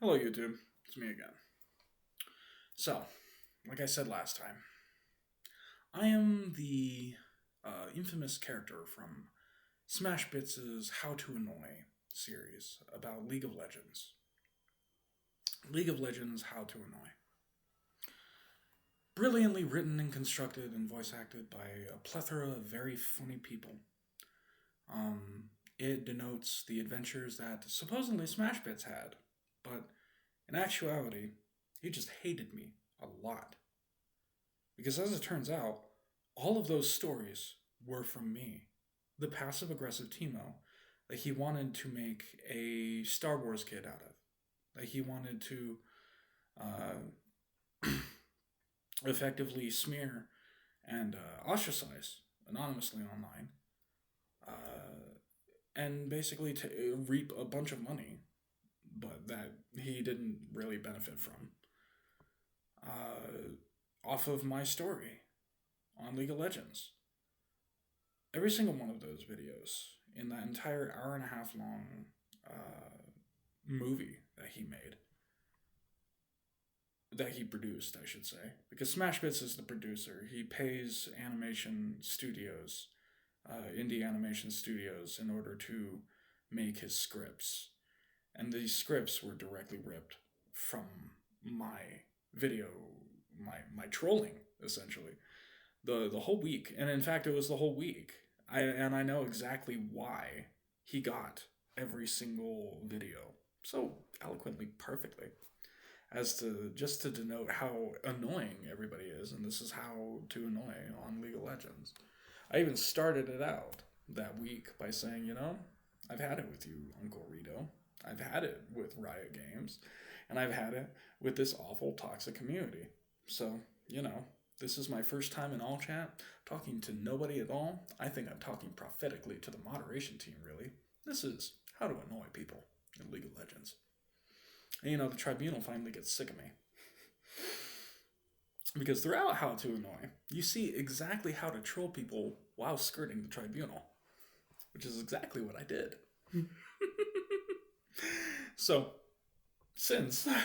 Hello, YouTube. It's me again. So, like I said last time, I am the infamous character from Smashbits' How to Annoy series about League of Legends. League of Legends How to Annoy. Brilliantly written and constructed and voice acted by a plethora of very funny people. It denotes the adventures that supposedly Smashbits had, but in actuality, he just hated me a lot. Because as it turns out, all of those stories were from me. The passive aggressive Teemo that he wanted to make a Star Wars kid out of. That he wanted to effectively smear and ostracize anonymously online. And basically to reap a bunch of money, but that he didn't really benefit from. Off of my story on League of Legends. Every single one of those videos in that entire hour and a half long movie that he made, that he produced, I should say, because Smashbits is the producer. He pays animation studios, indie animation studios, in order to make his scripts. And these scripts were directly ripped from my video, my trolling, essentially. The whole week. And in fact, it was the whole week. I know exactly why he got every single video so eloquently, perfectly, as to just to denote how annoying everybody is, and this is how to annoy on League of Legends. I even started it out that week by saying, I've had it with you, Uncle Rito. I've had it with Riot Games, and I've had it with this awful toxic community. So, this is my first time in all chat, talking to nobody at all. I think I'm talking prophetically to the moderation team, really. This is how to annoy people in League of Legends. And the tribunal finally gets sick of me. Because throughout How to Annoy, you see exactly how to troll people while skirting the tribunal. Which is exactly what I did. So, since I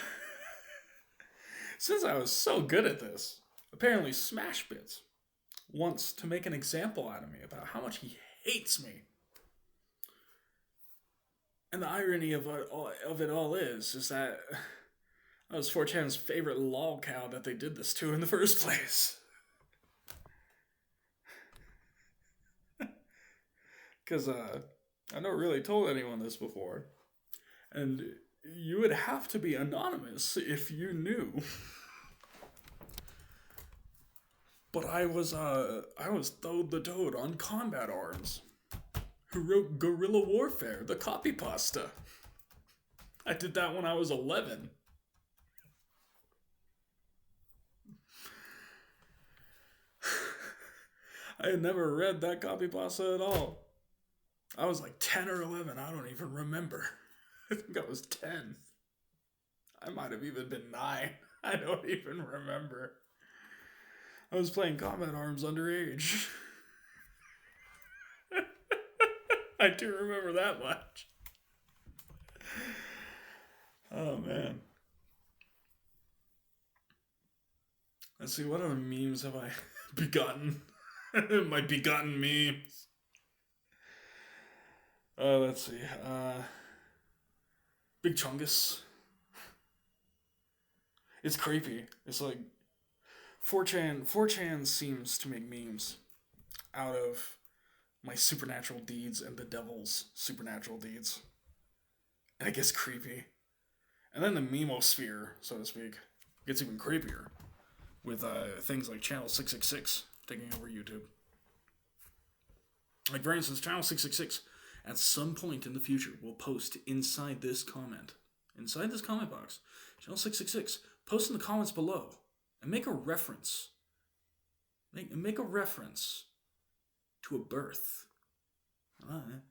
was so good at this, apparently Smashbits wants to make an example out of me about how much he hates me. And the irony of it all is that I was 4chan's favorite lol cow that they did this to in the first place. Because I never really told anyone this before. And you would have to be anonymous if you knew. But I was Toad the Toad on Combat Arms, who wrote Guerrilla Warfare, the copy pasta. I did that when I was 11. I had never read that copy pasta at all. I was like 10 or 11, I don't even remember. I think I was 10. I might have even been 9. I don't even remember. I was playing Combat Arms underage. I do remember that much. Oh, man. Let's see, what other memes have I begotten? My begotten memes. Let's see. Big Chungus. It's creepy. It's like 4chan seems to make memes out of my supernatural deeds and the devil's supernatural deeds. And it gets creepy. And then the memosphere, so to speak, gets even creepier with things like Channel 666 taking over YouTube. Like, for instance, Channel 666 at some point in the future will post inside this comment box, Channel 666, post in the comments below and make a reference. Make a reference to a birth. I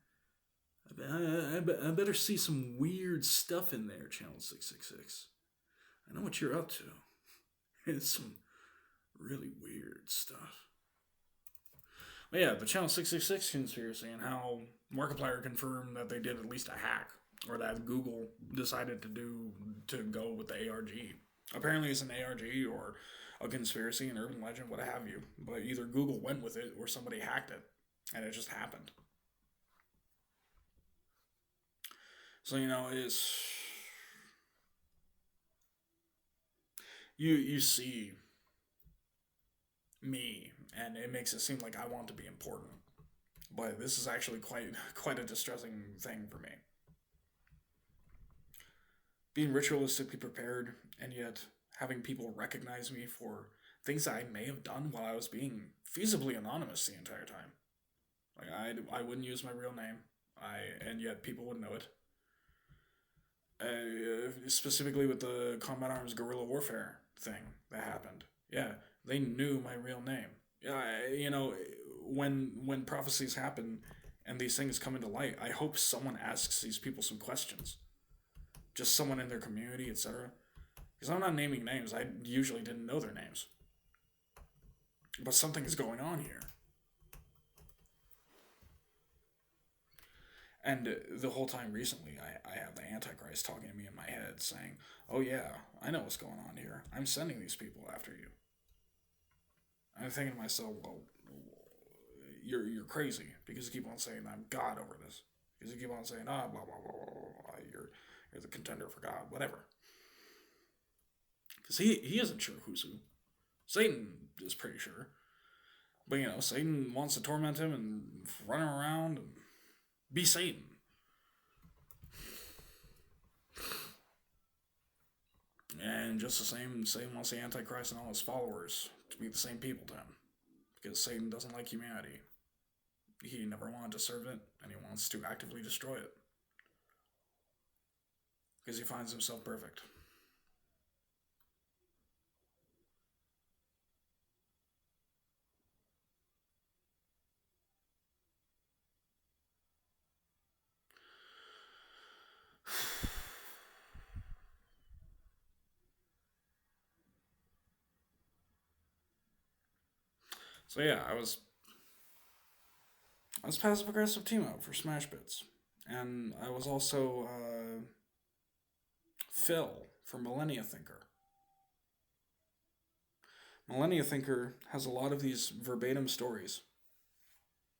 better see some weird stuff in there, Channel 666. I know what you're up to. It's some really weird stuff. But yeah, the Channel 666 conspiracy and how Markiplier confirmed that they did at least a hack or that Google decided to go with the ARG. Apparently, it's an ARG or a conspiracy, an urban legend, what have you. But either Google went with it or somebody hacked it, and it just happened. So it's you see me, and it makes it seem like I want to be important. But this is actually quite a distressing thing for me. Being ritualistically prepared, and yet having people recognize me for things I may have done while I was being feasibly anonymous the entire time. Like I wouldn't use my real name. And yet people would know it. Specifically with the combat arms guerrilla warfare thing that happened. Yeah, they knew my real name. Yeah, when prophecies happen and these things come into light, I hope someone asks these people some questions. Just someone in their community, etc. Because I'm not naming names. I usually didn't know their names. But something is going on here. And the whole time recently, I have the Antichrist talking to me in my head saying, oh yeah, I know what's going on here. I'm sending these people after you. I'm thinking to myself, well, you're crazy because you keep on saying I'm God over this. Because you keep on saying, blah, blah, blah, blah, blah. You're the contender for God, whatever. Because he isn't sure who's who. Satan is pretty sure. But, Satan wants to torment him and run him around and be Satan. And just the same, Satan wants the Antichrist and all his followers to be the same people to him. Because Satan doesn't like humanity. He never wanted to serve it, and he wants to actively destroy it. Because he finds himself perfect. So yeah, I was passive aggressive Teemo for Smashbits, and I was also Phil for Millennia Thinker. Millennia Thinker has a lot of these verbatim stories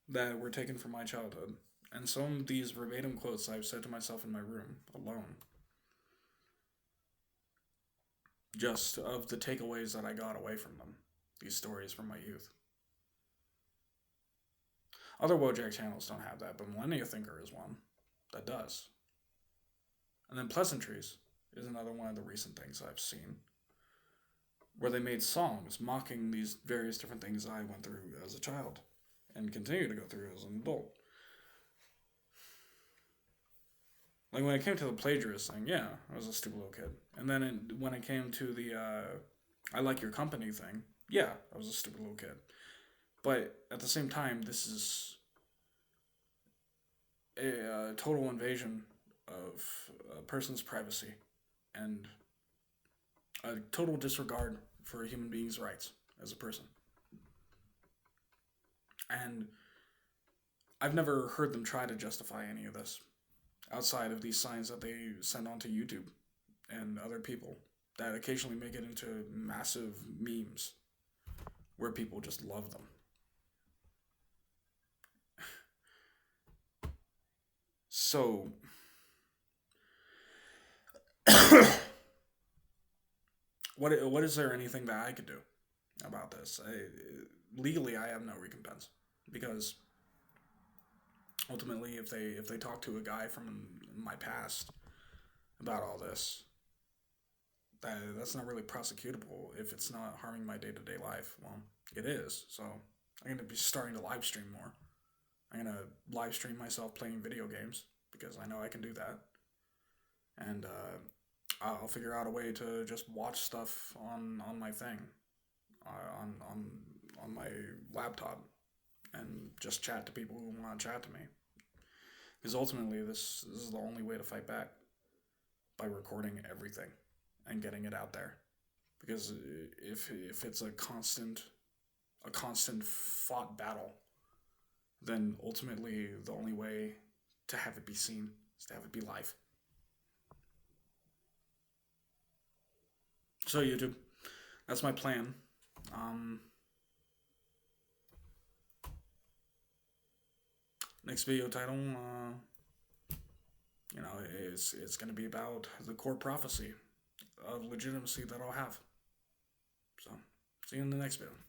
that were taken from my childhood, and some of these verbatim quotes I've said to myself in my room alone, just of the takeaways that I got away from them. These stories from my youth. Other Wojak channels don't have that, but Millennia Thinker is one that does. And then Pleasantries is another one of the recent things I've seen, where they made songs mocking these various different things I went through as a child and continue to go through as an adult. Like when it came to the plagiarist thing, yeah, I was a stupid little kid. And then when it came to the I like your company thing, yeah, I was a stupid little kid. But at the same time, this is a total invasion of a person's privacy and a total disregard for a human being's rights as a person. And I've never heard them try to justify any of this outside of these signs that they send onto YouTube and other people that occasionally make it into massive memes where people just love them. So, what is there anything that I could do about this? Legally, I have no recompense because ultimately, if they talk to a guy from my past about all this, that's not really prosecutable if it's not harming my day to day life. Well, it is. So I'm gonna be starting to live stream more. I'm gonna live stream myself playing video games because I know I can do that, and I'll figure out a way to just watch stuff on my thing, on my laptop, and just chat to people who want to chat to me. Because ultimately, this is the only way to fight back, by recording everything and getting it out there. Because if it's a constant fought battle, then ultimately the only way to have it be seen is to have it be live. So YouTube, that's my plan. Um, Next video title, it's going to be about the core prophecy of legitimacy that I'll have. So, see you in the next video.